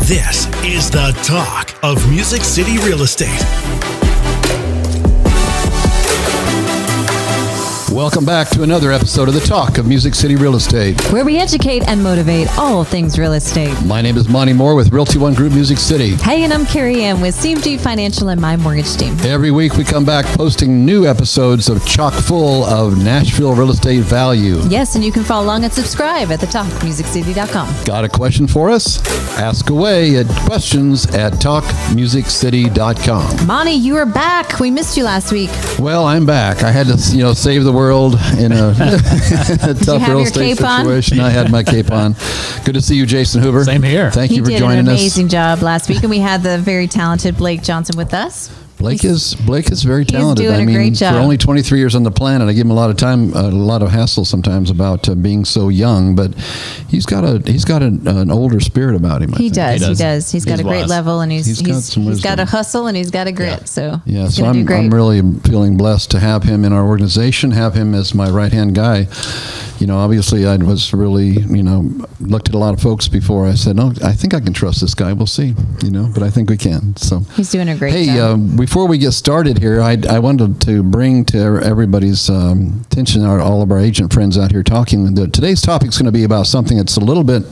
This is the talk of Music City Real Estate. Welcome back to another episode of the Talk of Music City Real Estate, where we educate and motivate all things real estate. My name is Monty Moore with Realty One Group Music City. Hey, and I'm Carey Ann with CMG Financial and My Mortgage Team. Every week we come back posting new episodes of chock full of Nashville real estate value. Yes, and you can follow along and subscribe at thetalkmusiccity.com. Got a question for us? Ask away at questions@talkmusiccity.com. Monty, you are back. We missed you last week. Well, I'm back. I had to, save the world in a tough real estate situation. I had my cape on. Good to see you, Jason Hoover. Same here. Thank you for joining us. He did an amazing job last week, and we had the very talented Blake Johnson with us. Blake is very talented. He's doing a great job. For only 23 years on the planet, I give him a lot of time, a lot of hassle sometimes about being so young. But he's got an older spirit about him. He does. He's got a great level, and he's got a hustle, and he's got a grit. Yeah. So I'm really feeling blessed to have him in our organization, have him as my right hand guy. Obviously I was really, looked at a lot of folks before I said, no, I think I can trust this guy. We'll see, but I think we can. So he's doing a great job. Before we get started here, I wanted to bring to everybody's attention, all of our agent friends out here talking. Today's topic is going to be about something that's a little bit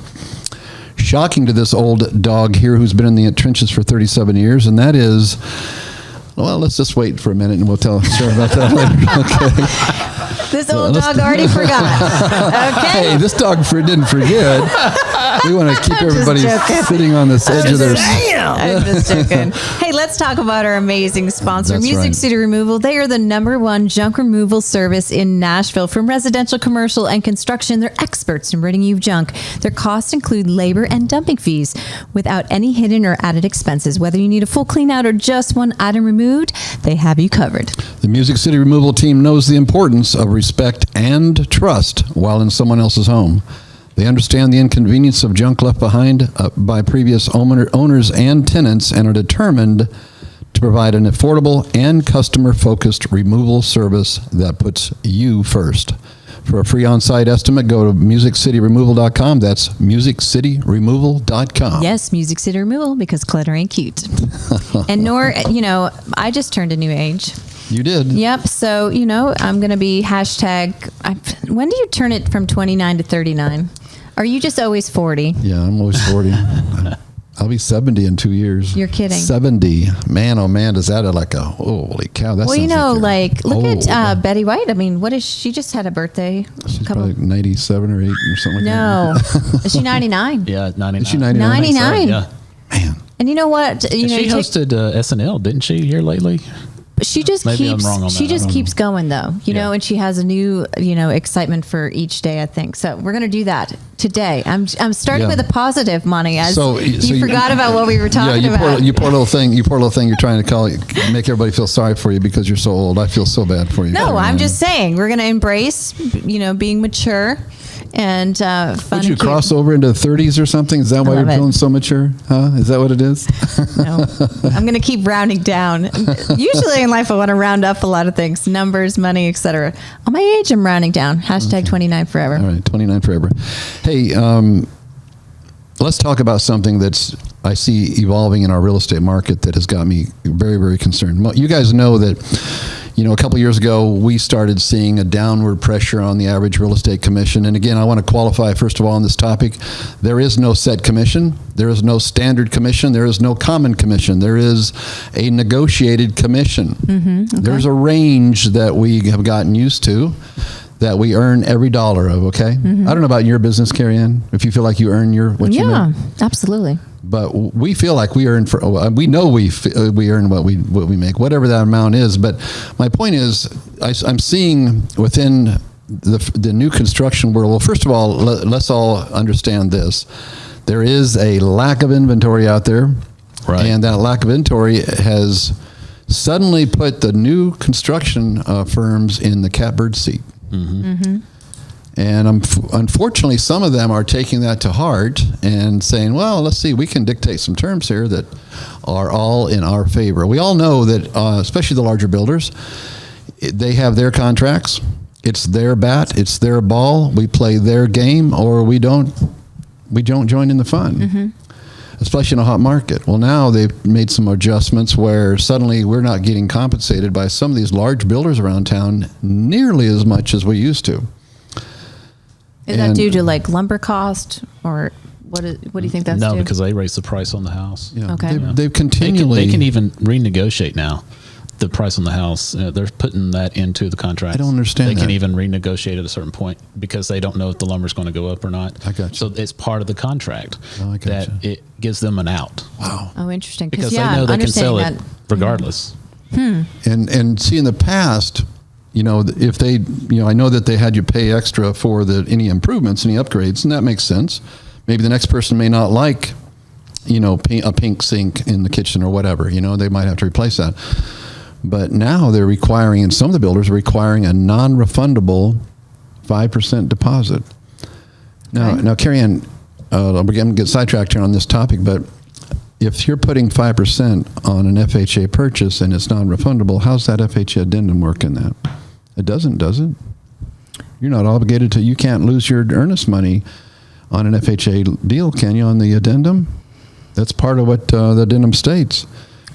shocking to this old dog here who's been in the trenches for 37 years, and that is, well, let's just wait for a minute and we'll share about that later. Okay. This old dog already forgot. Okay. Hey, this dog didn't forget. We want to keep everybody sitting on this edge of their... I'm just joking. Hey, let's talk about our amazing sponsor, That's Music right. City Removal. They are the #1 junk removal service in Nashville. From residential, commercial, and construction, they're experts in ridding you of junk. Their costs include labor and dumping fees without any hidden or added expenses. Whether you need a full clean out or just one item removed, they have you covered. The Music City Removal team knows the importance of respect and trust while in someone else's home. They understand the inconvenience of junk left behind by previous owners and tenants and are determined to provide an affordable and customer-focused removal service that puts you first. For a free on-site estimate, go to musiccityremoval.com. That's musiccityremoval.com. Yes, Music City Removal, because clutter ain't cute. And I just turned a new age. You did? Yep. So, I'm going to be when do you turn it from 29 to 39? Are you just always 40? Yeah, I'm always 40. I'll be 70 in 2 years. You're kidding. 70. Man, oh man, is that holy cow. That look at Betty White. I mean, she just had a birthday. She's probably 97 or 8 or something like that. Is she 99? Yeah, 99. Is she 99? 99. Yeah. Man. And you know what? She hosted SNL, didn't she, here lately? She just Maybe I'm wrong on that. She just keeps going though, Yeah. and she has a new, excitement for each day, I think. So we're going to do that today. I'm starting with a positive, Monty. You forgot about what we were talking about. You poor little thing. You're trying to make everybody feel sorry for you because you're so old. I feel so bad for you. No, I'm just saying we're going to embrace, being mature and fun. Would you cross over into the 30s or something? Is that why you're feeling so mature? Huh? Is that what it is? No, I'm going to keep rounding down. Usually in life, I want to round up a lot of things, numbers, money, etc. On my age, I'm rounding down. # 29 forever. All right, 29 forever. Hey, let's talk about something I see evolving in our real estate market that has got me very, very concerned. You guys know that, a couple years ago, we started seeing a downward pressure on the average real estate commission. And again, I want to qualify, first of all, on this topic. There is no set commission. There is no standard commission. There is no common commission. There is a negotiated commission. Mm-hmm, okay. There's a range that we have gotten used to that we earn every dollar of, okay? Mm-hmm. I don't know about your business, Carey Ann, if you feel like you earn what you make. Yeah, absolutely. But we feel like we earn we know we earn what we make, whatever that amount is. But my point is, I'm seeing within the new construction world. Well, first of all, let's all understand this: there is a lack of inventory out there, right? And that lack of inventory has suddenly put the new construction firms in the catbird seat. Mm-hmm. Mm-hmm. And unfortunately, some of them are taking that to heart and saying, well, let's see, we can dictate some terms here that are all in our favor. We all know that, especially the larger builders, they have their contracts. It's their bat. It's their ball. We play their game, or we don't join in the fun. Mm-hmm. especially in a hot market. Well, now they've made some adjustments where suddenly we're not getting compensated by some of these large builders around town nearly as much as we used to. Is that due to like lumber cost, or what do you think that's due? No, because they raise the price on the house. Yeah, Okay. they've continually. They can even renegotiate now the price on the house. They're putting that into the contract. I don't understand They that. can even renegotiate at a certain point because they don't know if the lumber's going to go up or not. I got you. So it's part of the contract Oh, I got that you. it gives them an out. Wow. Oh, interesting. Because Yeah, they know they can sell understanding it regardless. And see, in the past, if they, I know that they had you pay extra for any improvements, any upgrades, and that makes sense. Maybe the next person may not like, a pink sink in the kitchen or whatever. They might have to replace that. But now they're requiring, and some of the builders are requiring a non-refundable 5% deposit. Now, Carey Ann, I'm going to get sidetracked here on this topic, but if you're putting 5% on an FHA purchase and it's non-refundable, how's that FHA addendum work in that? It doesn't, does it? You're not obligated to, you can't lose your earnest money on an FHA deal, can you, on the addendum? That's part of what the addendum states.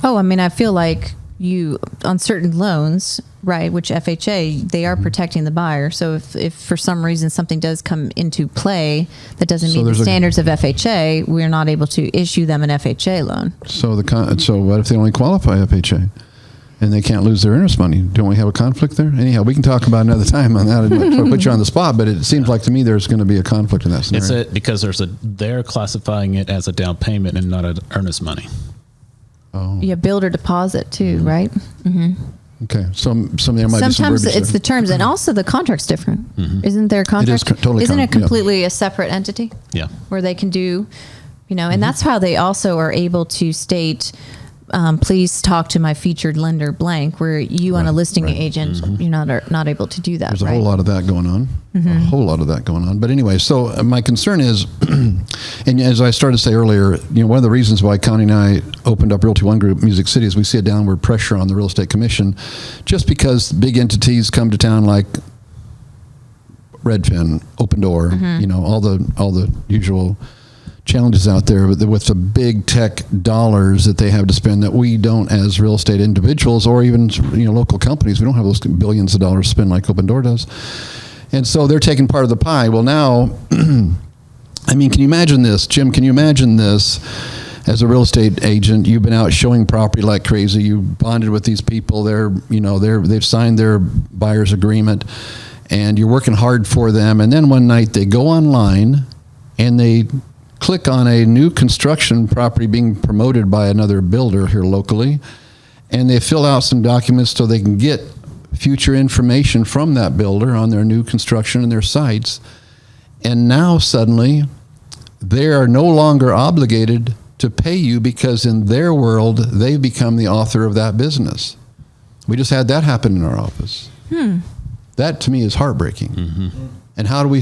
Oh, I mean, I feel like you, on certain loans, right, which FHA, they are protecting the buyer. So if for some reason something does come into play that doesn't meet the standards of FHA, we're not able to issue them an FHA loan. So so what if they only qualify FHA and they can't lose their earnest money? Don't we have a conflict there? Anyhow, we can talk about another time on that. I'll put you on the spot, but it seems like to me there's going to be a conflict in that scenario. Because they're classifying it as a down payment and not an earnest money. Oh. Yeah, builder deposit too, right? Mm-hmm. Okay, so there might be some sometimes verbiage it's there. the terms, and also the contract's different. Isn't there a contract? Totally. Isn't it completely a separate entity? Yeah. Where they can do, and that's how they also are able to state, please talk to my featured lender blank, where you on a listing agent, you're not able to do that. There's a whole lot of that going on. A whole lot of that going on. But anyway, so my concern is, and as I started to say earlier, one of the reasons why Connie and I opened up Realty One Group Music City is we see a downward pressure on the real estate commission, just because big entities come to town like Redfin, Open Door, all the usual challenges out there with the big tech dollars that they have to spend that we don't, as real estate individuals or even local companies, we don't have those billions of dollars to spend like Open Door does. And so they're taking part of the pie. Well, now, I mean, can you imagine this, Jim? Can you imagine this? As a real estate agent, you've been out showing property like crazy. You bonded with these people. They've signed their buyer's agreement, and you're working hard for them. And then one night they go online and they click on a new construction property being promoted by another builder here locally, and they fill out some documents so they can get future information from that builder on their new construction and their sites. And now suddenly they are no longer obligated to pay you because in their world they've become the author of that business. We just had that happen in our office. That to me is heartbreaking. And how do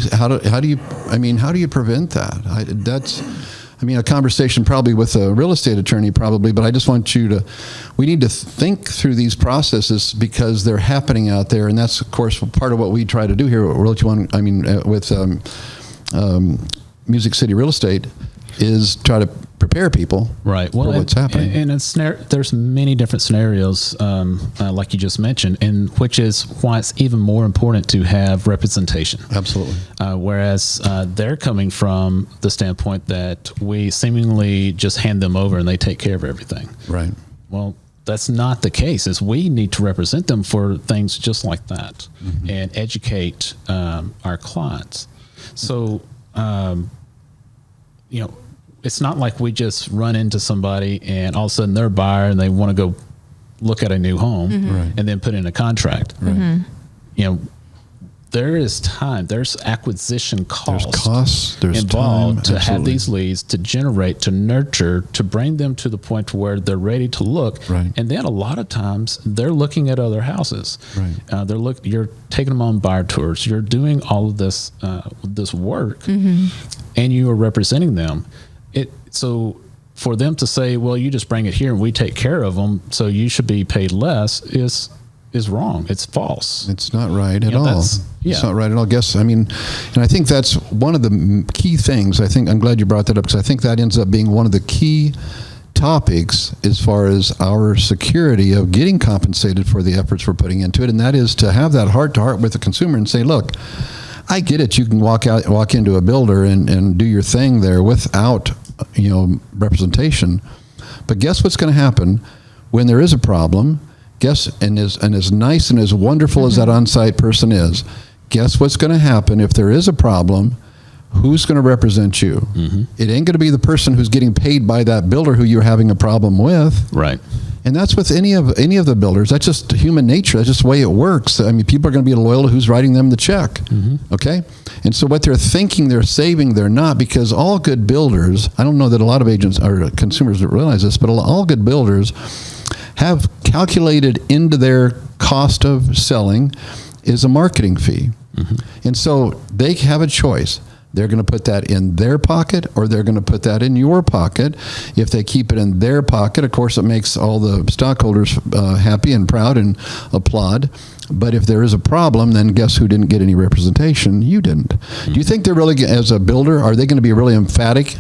you prevent that? A conversation probably with a real estate attorney probably, but I just want we need to think through these processes because they're happening out there. And that's of course part of what we try to do here at Realty One, with Music City Real Estate, is try to prepare people for what's happening. And there's many different scenarios, like you just mentioned, and which is why it's even more important to have representation. Absolutely. Whereas they're coming from the standpoint that we seemingly just hand them over and they take care of everything. Right. Well, that's not the case. Is we need to represent them for things just like that and educate our clients. So, it's not like we just run into somebody and all of a sudden they're a buyer and they want to go look at a new home and then put in a contract. There is time, there's acquisition costs, there's involved time, to have these leads, to generate, to nurture, to bring them to the point where they're ready to look. Right. And then a lot of times they're looking at other houses. Right. You're taking them on buyer tours. You're doing all of this work, and you are representing them. So for them to say, well, you just bring it here and we take care of them, so you should be paid less, is is wrong. It's false. It's not right at all. Yeah. It's not right at all. And I think that's one of the key things. I'm glad you brought that up, because I think that ends up being one of the key topics as far as our security of getting compensated for the efforts we're putting into it. And that is to have that heart-to-heart with the consumer and say, look, I get it. You can walk into a builder and do your thing there without, representation. But guess what's going to happen when there is a problem? And as nice and as wonderful as that on-site person is, guess what's going to happen if there is a problem? Who's going to represent you? It ain't going to be the person who's getting paid by that builder who you're having a problem with. Right. And that's with any of the builders. That's just human nature. That's just the way it works. I mean, people are going to be loyal to who's writing them the check. Okay? And so what they're thinking they're saving, they're not, because all good builders, I don't know that a lot of agents or consumers realize this, but all good builders have calculated into their cost of selling is a marketing fee. And so they have a choice. They're going to put that in their pocket, or they're going to put that in your pocket. If they keep it in their pocket, of course, it makes all the stockholders happy and proud and applaud. But if there is a problem, then guess who didn't get any representation? You didn't. Do you think they're really, as a builder, are they going to be really emphatic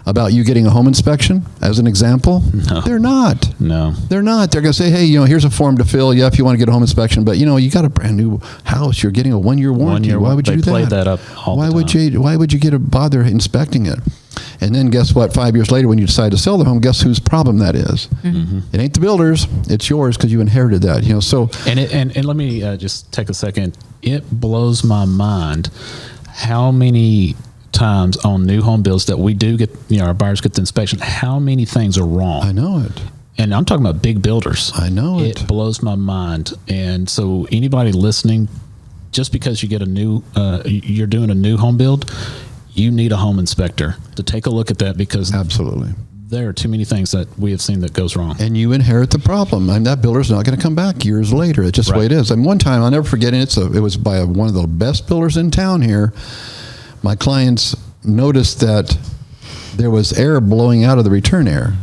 about you getting a home inspection, as an example? No. They're not. No. They're not. They're going to say, hey, here's a form to fill. Yeah, if you want to get a home inspection, but you got a brand new house. You're getting a 1-year warranty. Why would you do that? They played that up all the time. Why would you bother inspecting it? And then guess what? 5 years later, when you decide to sell the home, guess whose problem that is? It ain't the builder's. It's yours, because you inherited that. And let me just take a second. It blows my mind how many times on new home builds that we do get, our buyers get the inspection, how many things are wrong. I know it. And I'm talking about big builders. I know it. It blows my mind. And so anybody listening, just because you get you're doing a new home build, you need a home inspector to take a look at that, because absolutely there are too many things that we have seen that goes wrong. And you inherit the problem. And that builder's not going to come back years later. It's just the way it is. And one time, I'll never forget it. It was by one of the best builders in town here. My clients noticed that there was air blowing out of the return air,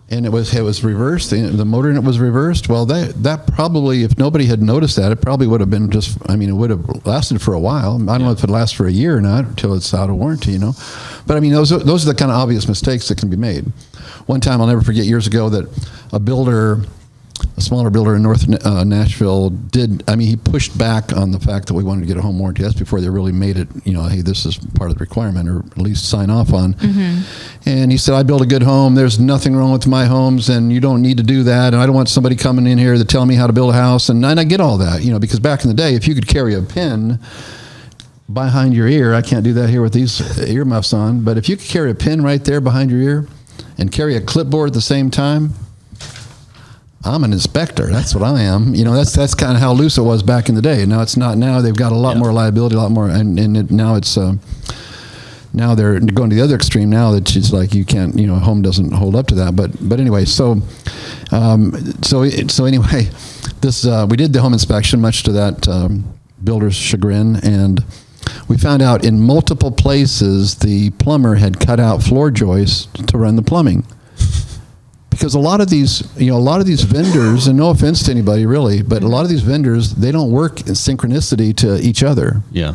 and it was reversed. The motor in it was reversed. Well, that probably, if nobody had noticed that, it probably would have been it would have lasted for a while. I don't know if it lasts for a year or not until it's out of warranty, But those are the kind of obvious mistakes that can be made. One time, I'll never forget, years ago, that a smaller builder in North Nashville he pushed back on the fact that we wanted to get a home warranty. That's before they really made it, hey, this is part of the requirement, or at least sign off on. And he said, I built a good home. There's nothing wrong with my homes, and you don't need to do that. And I don't want somebody coming in here to tell me how to build a house. And I get all that, because back in the day, if you could carry a pin behind your ear, I can't do that here with these earmuffs on, but if you could carry a pin right there behind your ear and carry a clipboard at the same time, I'm an inspector. That's what I am. That's kind of how loose it was back in the day. Now it's not. Now they've got a lot more liability, a lot more, now it's now they're going to the other extreme. Now that it's like you can't, home doesn't hold up to that. But anyway, so anyway, this we did the home inspection, much to that builder's chagrin, and we found out in multiple places the plumber had cut out floor joists to run the plumbing. Because a lot of these vendors, and no offense to anybody really, but a lot of these vendors, they don't work in synchronicity to each other. Yeah.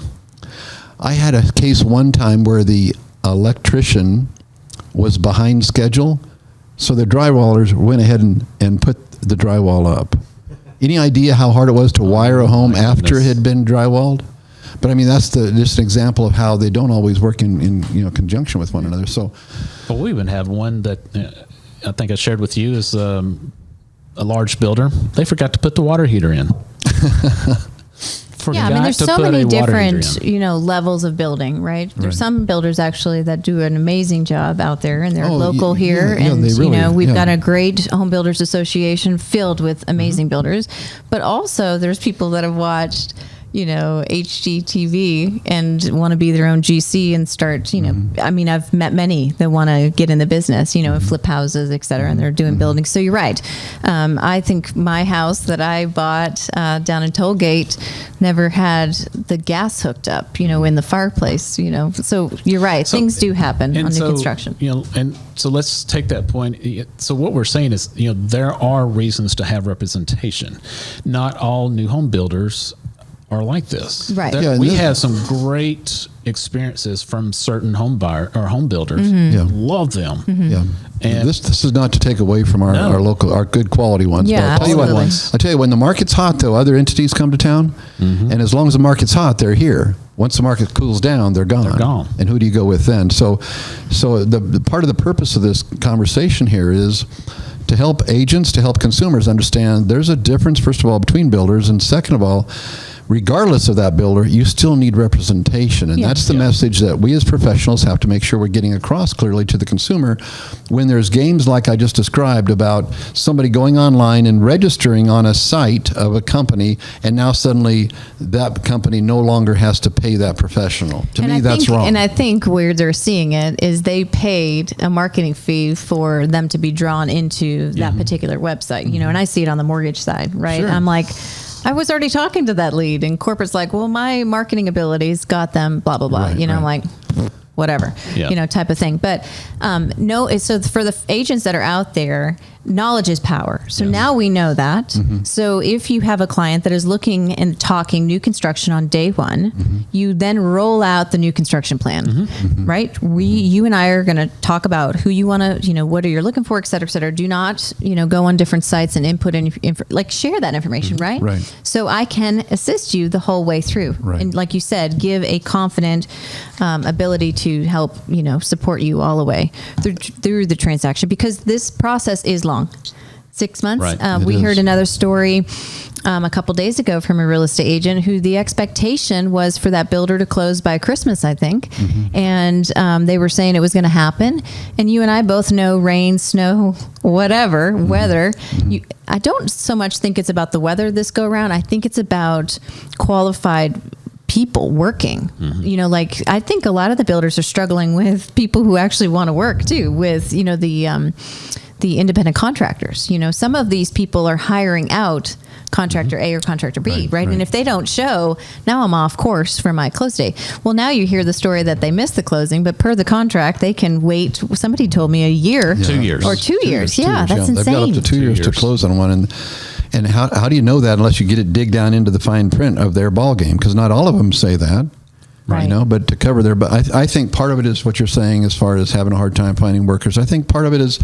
I had a case one time where the electrician was behind schedule, so the drywallers went ahead and put the drywall up. Any idea how hard it was to wire a home after it had been drywalled? But that's just an example of how they don't always work in conjunction with one another. So, well, we even have one that I think I shared with you is a large builder. They forgot to put the water heater in. There's so many different, levels of building, right? There's some builders actually that do an amazing job out there, and they're local here. And, we've got a great home builders association filled with amazing builders. But also there's people that have watched, HGTV and want to be their own GC and start, I mean, I've met many that want to get in the business, and flip houses, et cetera, and they're doing buildings. So you're right. I think my house that I bought down in Tollgate never had the gas hooked up, in the fireplace, so you're right. Things do happen on new construction. And so let's take that point. So what we're saying is, there are reasons to have representation. Not all new home builders are like this. Right. We have some great experiences from certain home builders. Love them. Yeah. And this is not to take away from our good quality ones. Yeah, but I'll tell you, when the market's hot, though, other entities come to town, and as long as the market's hot, they're here. Once the market cools down, they're gone. They're gone. And who do you go with then? So the part of the purpose of this conversation here is to help agents, to help consumers understand there's a difference, first of all, between builders, and second of all, regardless of that builder, you still need representation. And that's the message that we as professionals have to make sure we're getting across clearly to the consumer when there's games like I just described about somebody going online and registering on a site of a company, and now suddenly that company no longer has to pay that professional. To me, that's wrong. And I think where they're seeing it is they paid a marketing fee for them to be drawn into that particular website, and I see it on the mortgage side, right? Sure. I'm like, I was already talking to that lead, and corporate's like, well, my marketing abilities got them blah, blah, blah. I'm like, whatever, type of thing. But so for the agents that are out there, knowledge is power. So now we know that. So if you have a client that is looking and talking new construction on day one, you then roll out the new construction plan, right? You and I are going to talk about who you want to, what are you looking for, et cetera, et cetera. Do not, go on different sites and input share that information, right? Right. So I can assist you the whole way through. Right. And like you said, give a confident ability to help, support you all the way through the transaction, because this process is long. 6 months. Right. We heard another story a couple days ago from a real estate agent who the expectation was for that builder to close by Christmas, I think. And they were saying it was going to happen. And you and I both know rain, snow, whatever, weather. I don't so much think it's about the weather this go around. I think it's about qualified people working. I think a lot of the builders are struggling with people who actually want to work too, with, the independent contractors. Some of these people are hiring out contractor A or contractor B, right? And if they don't show, now I'm off course for my close day. Well, now you hear the story that they missed the closing, but per the contract, they can wait. Somebody told me a year. 2 years. Or 2 years. Yeah, that's insane. They've got up to 2 years to close on one. And how do you know that unless you dig down into the fine print of their ball game? Because not all of them say that. Right. But to cover their, but I think part of it is what you're saying as far as having a hard time finding workers. I think part of it is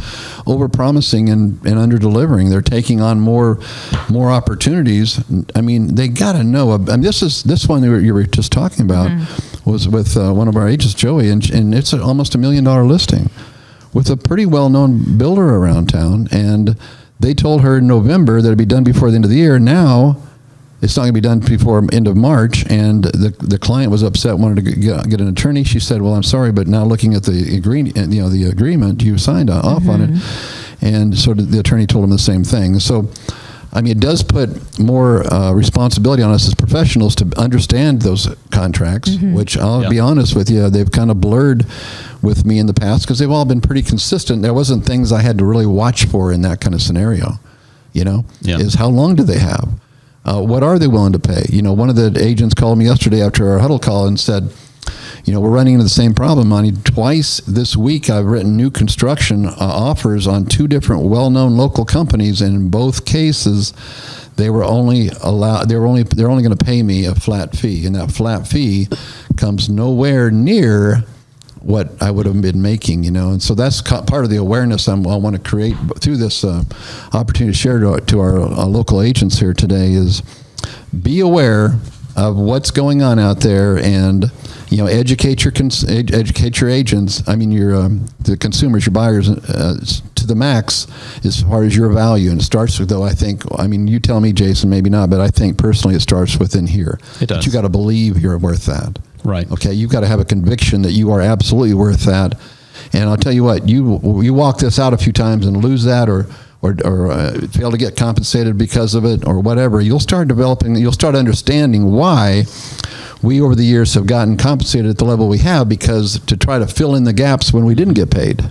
over-promising and under-delivering. They're taking on more opportunities. I mean, they got to know. This one you were just talking about was with one of our agents, Joey, and it's almost $1 million listing with a pretty well-known builder around town. And they told her in November that it'd be done before the end of the year. Now, it's not going to be done before end of March, and the client was upset, wanted to get an attorney. She said, "Well, I'm sorry, but now looking at the agreement, you signed off on it," and so the attorney told him the same thing. So, I mean, it does put more responsibility on us as professionals to understand those contracts. Which I'll be honest with you, they've kind of blurred with me in the past because they've all been pretty consistent. There wasn't things I had to really watch for in that kind of scenario. Is how long do they have? What are they willing to pay? One of the agents called me yesterday after our huddle call and said, we're running into the same problem, Monty. Twice this week, I've written new construction offers on 2 different well-known local companies, and in both cases, they're only going to pay me a flat fee, and that flat fee comes nowhere near what I would have been making, and so that's part of the awareness I want to create through this opportunity to share to our local agents here today is be aware of what's going on out there, and educate your agents. I mean, the consumers, your buyers, to the max as far as your value. And it starts with, though, you tell me, Jason, maybe not, but I think personally it starts within here. It does. But you got to believe you're worth that. Right. Okay. You've got to have a conviction that you are absolutely worth that. And I'll tell you what, you walk this out a few times and lose that or fail to get compensated because of it or whatever, you'll start understanding why we over the years have gotten compensated at the level we have, because to try to fill in the gaps when we didn't get paid,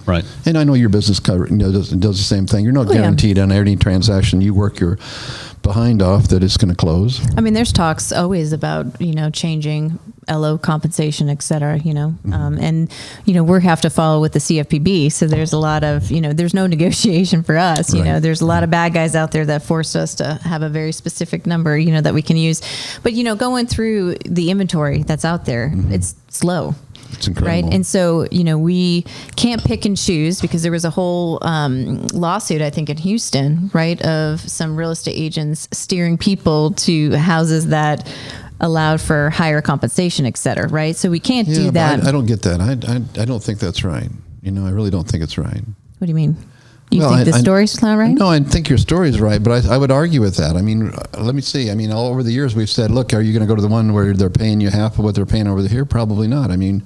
Right. And I know your business does the same thing. You're not guaranteed on any transaction. You work your behind off that it's going to close. I mean, there's talks always about, changing LO compensation, et cetera, and, we have to follow with the CFPB. So there's a lot of, there's no negotiation for us. Right. There's a lot of bad guys out there that forced us to have a very specific number, that we can use. But, going through the inventory that's out there, it's slow. It's incredible. Right. And so, we can't pick and choose, because there was a whole lawsuit, I think, in Houston, right, of some real estate agents steering people to houses that allowed for higher compensation, et cetera. Right. So we can't do that. I don't get that. I don't think that's right. I really don't think it's right. What do you mean? You think the story's not right? No, I think your story's right, but I would argue with that. I mean, let me see. I mean, all over the years we've said, look, are you going to go to the one where they're paying you half of what they're paying over here? Probably not. I mean,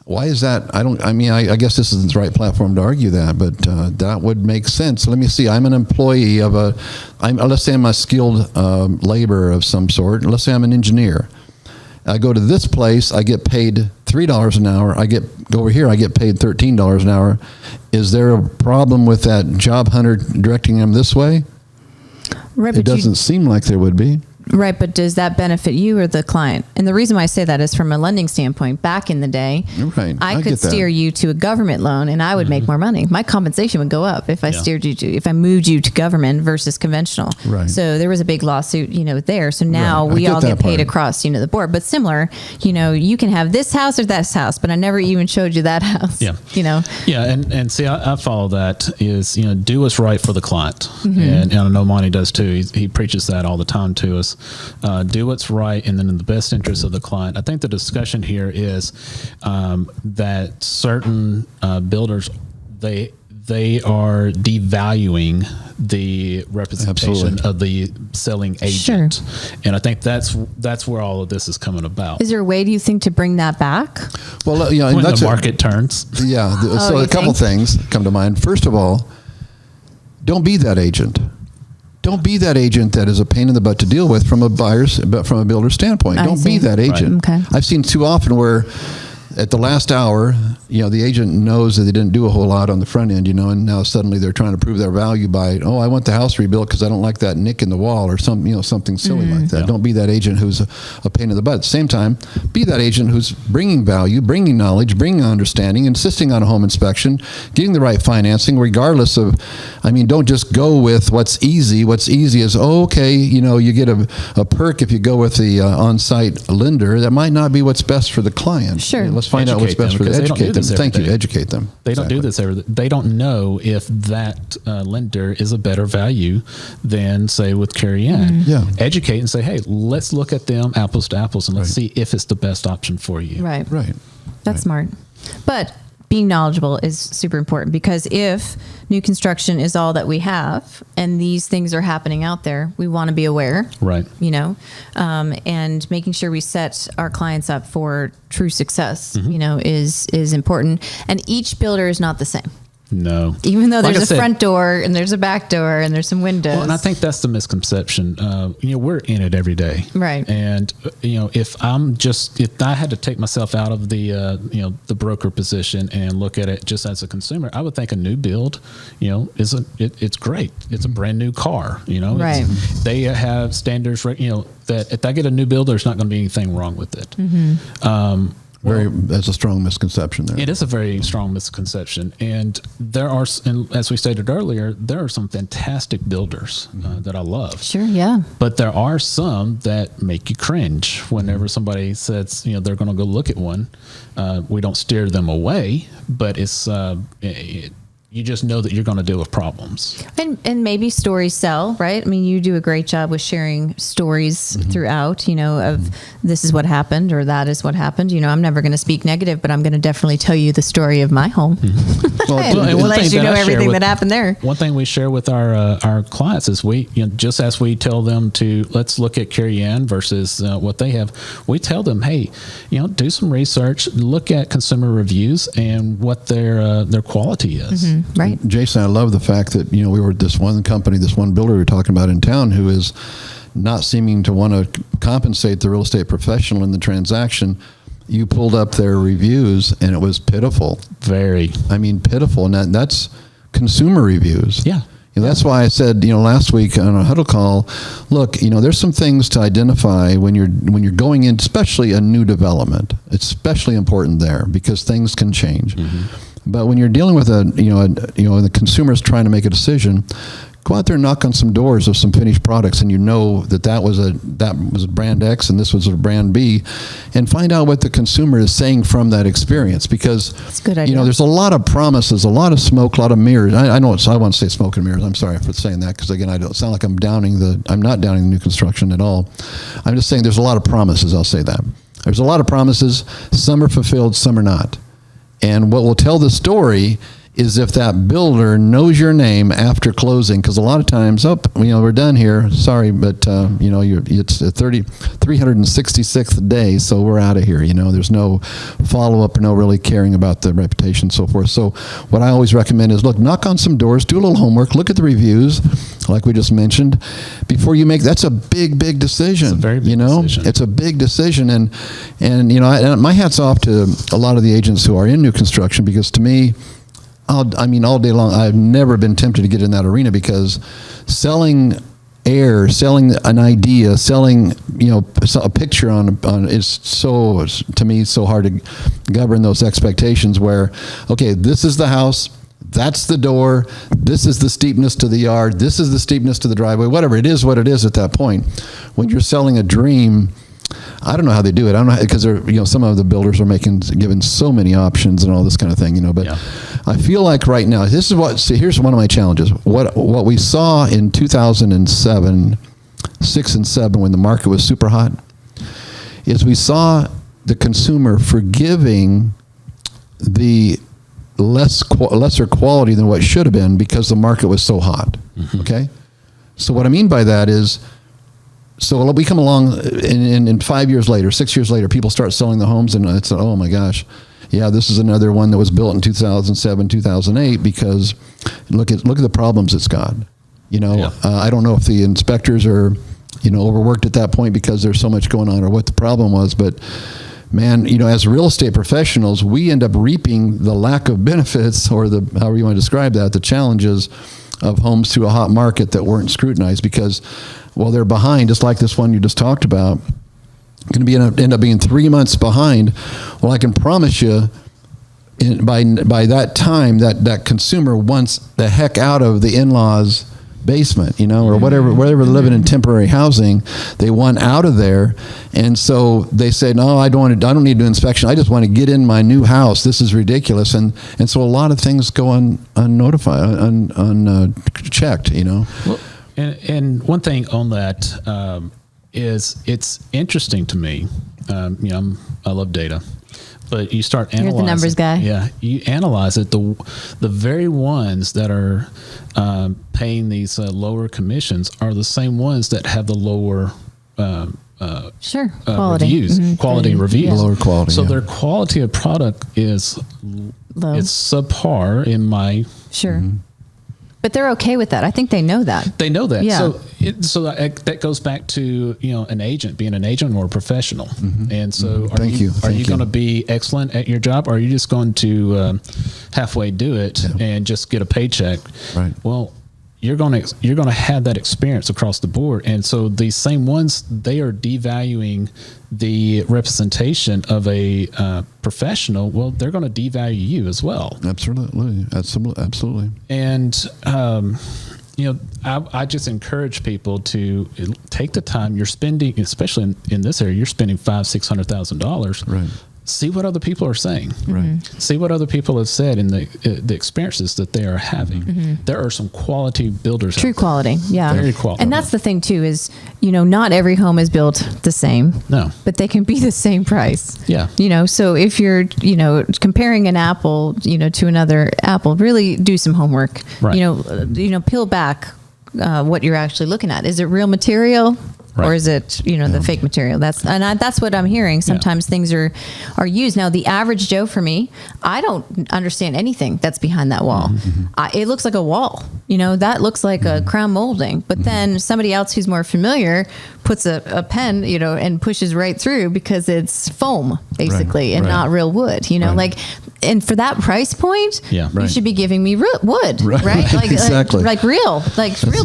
why is that? I guess this isn't the right platform to argue that, but that would make sense. Let me see. I'm an employee of let's say I'm a skilled laborer of some sort. Let's say I'm an engineer. I go to this place, I get paid $3 an hour. Go over here, I get paid $13 an hour. Is there a problem with that job hunter directing them this way? Right, it doesn't seem like there would be. Right, but does that benefit you or the client? And the reason why I say that is from a lending standpoint. Back in the day, right. I could steer you to a government loan, and I would make more money. My compensation would go up if I if I moved you to government versus conventional. Right. So there was a big lawsuit, there. So now we all get paid across, the board. But similar, you can have this house or that house, but I never even showed you that house. Yeah. Yeah, and see, I follow that is, do what's right for the client, and I know Monte does too. He preaches that all the time to us. Do what's right, and then in the best interest of the client. I think the discussion here is that certain builders, they are devaluing the representation of the selling agent. Sure. And I think that's where all of this is coming about. Is there a way, do you think, to bring that back? Well, when the market turns. Yeah. So a couple things come to mind. First of all, don't be that agent. Don't be that agent that is a pain in the butt to deal with from a builder's standpoint. Don't be that agent. Right. Okay. I've seen too often where at the last hour, the agent knows that they didn't do a whole lot on the front end, and now suddenly they're trying to prove their value by, I want the house rebuilt because I don't like that nick in the wall or something silly like that. Yeah. Don't be that agent who's a pain in the butt. At the same time, be that agent who's bringing value, bringing knowledge, bringing understanding, insisting on a home inspection, getting the right financing, regardless of, don't just go with what's easy. What's easy is, you get a perk if you go with the on-site lender. That might not be what's best for the client. Sure. Let's find out what's best for them. Educate them. Thank you. Educate them. They don't do this every day. They don't know if that lender is a better value than, say, with Carey Ann. Yeah. Educate and say, hey, let's look at them apples to apples and let's see if it's the best option for you. Right. Right. That's smart. But being knowledgeable is super important, because if new construction is all that we have and these things are happening out there, we want to be aware. Right. And making sure we set our clients up for true success, is important. And each builder is not the same. No. Even though there's a front door and there's a back door and there's some windows. Well, and I think that's the misconception. We're in it every day. Right. And, if I had to take myself out of the broker position and look at it just as a consumer, I would think a new build, it's great. It's a brand new car, Right. They have standards, that if I get a new build, there's not going to be anything wrong with it. Mm-hmm. That's a strong misconception there. It is a very strong misconception. And as we stated earlier, there are some fantastic builders that I love. Sure, yeah. But there are some that make you cringe whenever somebody says, they're going to go look at one. We don't steer them away, but it's you just know that you're going to deal with problems. And maybe stories sell, right? You do a great job with sharing stories throughout, of this is what happened or that is what happened. I'm never going to speak negative, but I'm going to definitely tell you the story of my home. And let you know everything that happened there. One thing we share with our clients is just as we tell them let's look at Carey Ann versus what they have, we tell them, hey, do some research, look at consumer reviews and what their quality is. Right. Jason, I love the fact that, we were this one company, this one builder we were talking about in town who is not seeming to want to compensate the real estate professional in the transaction. You pulled up their reviews and it was pitiful. Very. I mean, pitiful. And that's consumer reviews. Yeah. That's why I said, last week on a huddle call, look, there's some ththings to identify when you're going in, especially a new development. It's especially important there because things can change. Mm-hmm. But when you're dealing with the consumer's trying to make a decision, go out there and knock on some doors of some finished products, and that was a brand X and this was a brand B, and find out what the consumer is saying from that experience. Because that's a good idea. There's a lot of promises, a lot of smoke, a lot of mirrors. I know I want to say smoke and mirrors. I'm sorry for saying that because again, I don't sound like I'm not downing the new construction at all. I'm just saying there's a lot of promises. I'll say that there's a lot of promises. Some are fulfilled, some are not. And what will tell the story is if that builder knows your name after closing, because a lot of times, we're done here. Sorry, but it's a 366th day, so we're out of here. There's no follow-up, no really caring about the reputation, and so forth. So what I always recommend is, look, knock on some doors, do a little homework, look at the reviews, like we just mentioned, before you make. That's a big decision. It's a very big decision. It's a big decision, and my hat's off to a lot of the agents who are in new construction, because to me, all day long, I've never been tempted to get in that arena, because selling air, selling an idea, selling a picture on is so, to me, so hard to govern those expectations. Where, okay, this is the house, that's the door, this is the steepness to the yard, this is the steepness to the driveway, whatever it is, what it is at that point. When you're selling a dream, I don't know how they do it. I don't know, because some of the builders are giving so many options and all this kind of thing, but yeah. I feel like right now, here's one of my challenges. What we saw in 2007, 6 and 7, when the market was super hot, is we saw the consumer forgiving the lesser quality than what should have been because the market was so hot. Mm-hmm. Okay? So what I mean by that is, so we come along and 5 years later, 6 years later, people start selling the homes, and it's, oh my gosh, yeah, this is another one that was built in 2007, 2008, because look at the problems it's got. I don't know if the inspectors are, overworked at that point because there's so much going on, or what the problem was, but man, as real estate professionals, we end up reaping the lack of benefits, or however you want to describe that, the challenges of homes through a hot market that weren't scrutinized, because they're behind, just like this one you just talked about, going to end up being 3 months behind. Well, I can promise you, by that time, that consumer wants the heck out of the in-laws' basement, or whatever, wherever they're living in temporary housing, they want out of there, and so they say, no, I don't need to do inspection. I just want to get in my new house. This is ridiculous, and so a lot of things go unnotified, unchecked. Well, and one thing on that is, it's interesting to me. I love data, but you start analyzing. You're the numbers guy. Yeah, you analyze it. The very ones that are paying these lower commissions are the same ones that have the lower quality reviews, quality reviews, yeah. Lower quality. So their quality of product is low. It's subpar in my. Sure. Mm-hmm. But they're okay with that. I think they know that. They know that. Yeah. So that goes back to an agent, being an agent or a professional. Mm-hmm. And so, are you going to be excellent at your job, or are you just going to halfway do it and just get a paycheck? Right. Well, you're going to have that experience across the board, and so these same ones, they are devaluing the representation of a professional. Well, they're going to devalue you as well. Absolutely. And I just encourage people to take the time. You're spending, especially in this area, you're spending $500,000-$600,000. Right. See what other people are saying. Right. See what other people have said in the experiences that they are having. Mm-hmm. There are some quality builders. True quality. Yeah. Very quality. And that's the thing too, is, not every home is built the same. No. But they can be the same price. Yeah. So if you're, comparing an apple, to another apple, really do some homework. Right. Peel back what you're actually looking at. Is it real material? or is it, the fake material? That's what I'm hearing. Sometimes things are used. Now, the average Joe for me, I don't understand anything that's behind that wall. It looks like a wall, that looks like a crown molding, but then somebody else who's more familiar puts a pen, and pushes right through because it's foam basically and not real wood, and for that price point, you should be giving me wood, right? Like, exactly. like real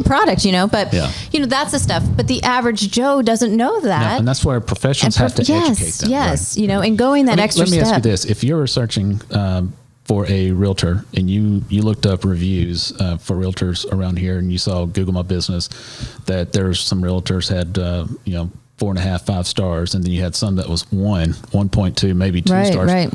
product, but that's the stuff. But the average Joe doesn't know that. No, and that's where professionals have to educate them. Yes, and going that extra step. Let me ask you this. If you're searching for a realtor and you looked up reviews for realtors around here and you saw Google My Business that there's some realtors had, 4.5, 5 stars, and then you had some that was 1.2, maybe 2 stars. Right.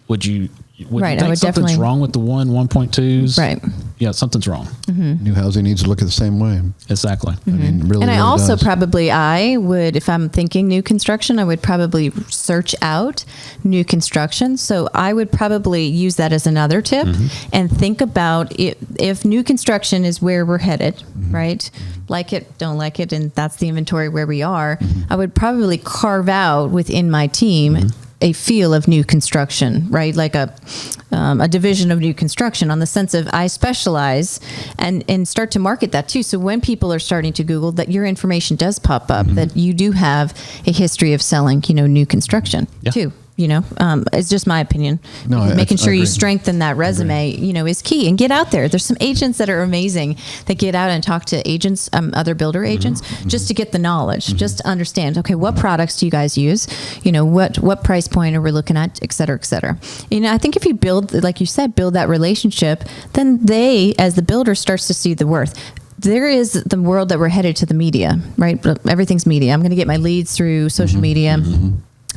Would you think something's wrong with the 1.2s? Right. Yeah, something's wrong. New housing needs to look at the same way. Exactly. I mean, really, and I really also does. I would, if I'm thinking new construction, I would probably search out new construction. So I would probably use that as another tip and think about if new construction is where we're headed, right? Like it, don't like it, and that's the inventory where we are. I would probably carve out within my team a feel of new construction, right? Like a division of new construction, on the sense of I specialize, and start to market that too. So when people are starting to Google, that your information does pop up, that you do have a history of selling, new construction too. It's just my opinion. Making sure you strengthen that resume, is key. And get out there. There's some agents that are amazing that get out and talk to agents, other builder agents, just to get the knowledge, just to understand, okay, what products do you guys use? What price point are we looking at, et cetera, et cetera. I think if you build, like you said, build that relationship, then they, as the builder, starts to see the worth. There is the world that we're headed to, the media, right? Everything's media. I'm going to get my leads through social media.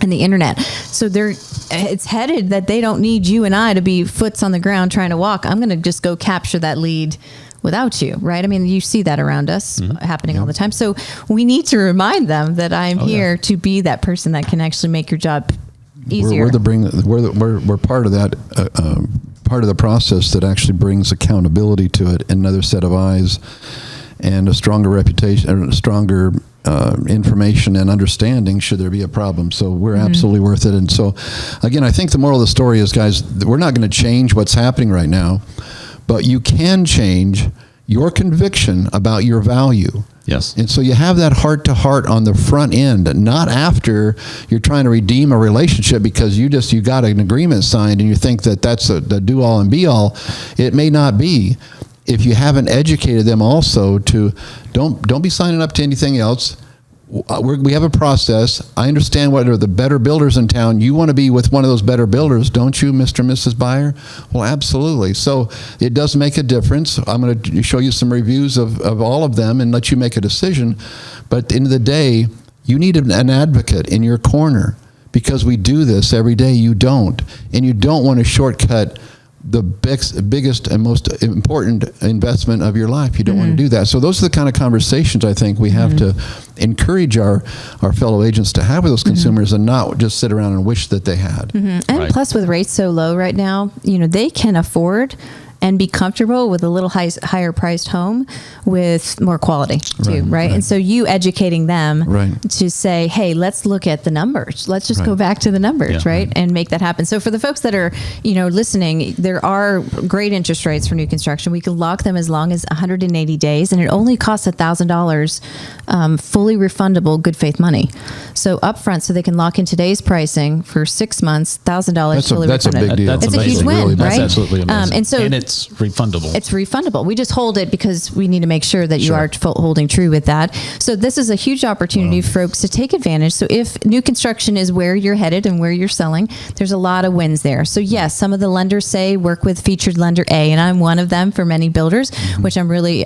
And the internet. So it's headed that they don't need you and I to be foots on the ground trying to walk. I'm going to just go capture that lead without you, right? I mean, you see that around us happening all the time. So we need to remind them that I'm here to be that person that can actually make your job easier. We're part of that, part of the process that actually brings accountability to it, and another set of eyes, and a stronger reputation, or a stronger information and understanding should there be a problem. So we're absolutely worth it. And so, again, I think the moral of the story is, guys, we're not going to change what's happening right now, but you can change your conviction about your value. Yes. And so you have that heart-to-heart on the front end, not after you're trying to redeem a relationship because you got an agreement signed and you think that that's the do-all and be-all. It may not be. If you haven't educated them also to don't be signing up to anything else. We have a process. I understand what are the better builders in town. You want to be with one of those better builders, don't you, Mr. and Mrs. Buyer? Well, absolutely. So it does make a difference. I'm going to show you some reviews of all of them and let you make a decision. But at the end of the day, you need an advocate in your corner, because we do this every day. You don't. And you don't want to shortcut the biggest and most important investment of your life. You don't want to do that. So those are the kind of conversations I think we have to encourage our fellow agents to have with those consumers, and not just sit around and wish that they had. And plus, with rates so low right now, they can afford and be comfortable with a little higher priced home with more quality too, right? And so you educating them to say, hey, let's look at the numbers. Let's just go back to the numbers, right? And make that happen. So for the folks that are, listening, there are great interest rates for new construction. We can lock them as long as 180 days, and it only costs $1,000 fully refundable good faith money. So upfront, so they can lock in today's pricing for 6 months, $1,000 fully refunded. That's a big deal. It's a huge win, really right? That's absolutely amazing. And it's refundable. It's refundable. We just hold it because we need to make sure that you are holding true with that. So this is a huge opportunity for folks to take advantage. So if new construction is where you're headed and where you're selling, there's a lot of wins there. So yes, some of the lenders say work with featured lender A, and I'm one of them for many builders, which I'm really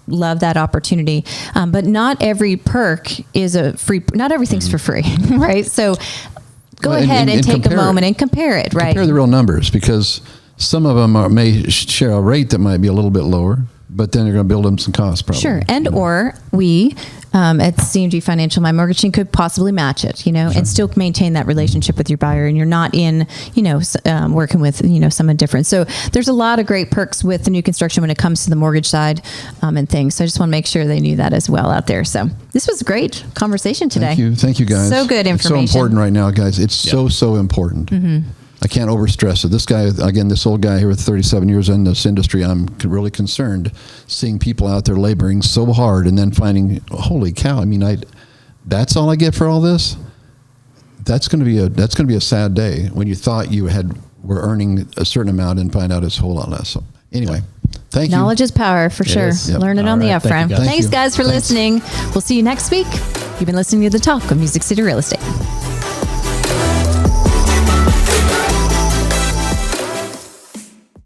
love that opportunity. But not every perk is a free. Not everything's for free, right? So go ahead and take a moment and compare it, right? Compare the real numbers, because some of them may share a rate that might be a little bit lower, But then you're going to build them some costs, probably. Sure. And or we at CMG Financial, my mortgage team could possibly match it, and still maintain that relationship with your buyer. And you're not in, working with, someone different. So there's a lot of great perks with the new construction when it comes to the mortgage side and things. So I just want to make sure they knew that as well out there. So this was a great conversation today. Thank you guys. So good information. It's so important right now, guys. It's so important. Mm-hmm. I can't overstress it. This guy, again, this old guy here with 37 years in this industry, I'm really concerned seeing people out there laboring so hard and then finding, holy cow, I mean, that's all I get for all this? That's going to be a sad day when you thought you were earning a certain amount and find out it's a whole lot less. So anyway, thank you. Knowledge is power for sure. Yep. Learn it on the upfront. Thank Thanks guys for listening. We'll see you next week. You've been listening to The Talk of Music City Real Estate.